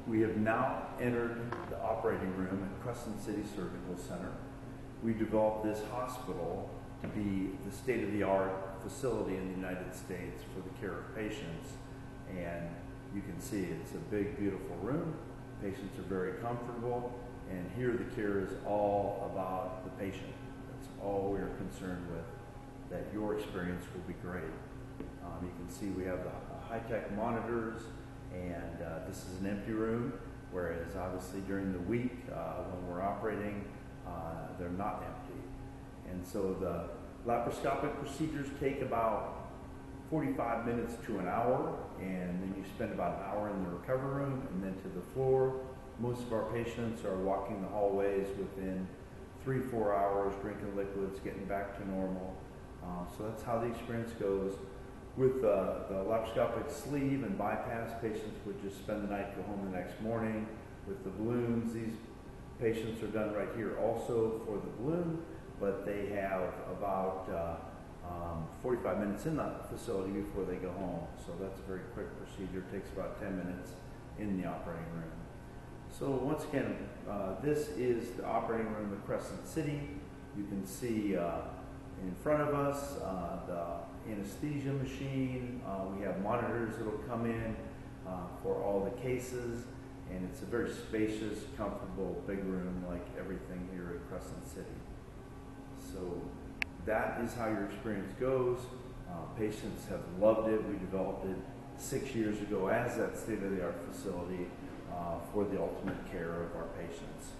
We have now entered the operating room at Crescent City Surgical Center. We developed this hospital to be the state-of-the-art facility in the United States for the care of patients. And you can see it's a big, beautiful room. Patients are very comfortable. And here the care is all about the patient. That's all we're concerned with, that your experience will be great. You can see we have the high-tech monitors, and this is an empty room, whereas obviously during the week when we're operating, they're not empty. And so the laparoscopic procedures take about 45 minutes to an hour, and then you spend about an hour in the recovery room and then to the floor. Most of our patients are walking the hallways within 3-4 hours, drinking liquids, getting back to normal. So that's how the experience goes. With the laparoscopic sleeve and bypass, patients would just spend the night, go home the next morning. With the balloons, these patients are done right here also for the balloon, but they have about 45 minutes in the facility before they go home. So that's a very quick procedure. It takes about 10 minutes in the operating room. So once again, this is the operating room at Crescent City. You can see in front of us the anesthesia machine. We have monitors that will come in for all the cases, and it's a very spacious, comfortable, big room like everything here at Crescent City. So that is how your experience goes. Patients have loved it. We developed it 6 years ago as that state-of-the-art facility for the ultimate care of our patients.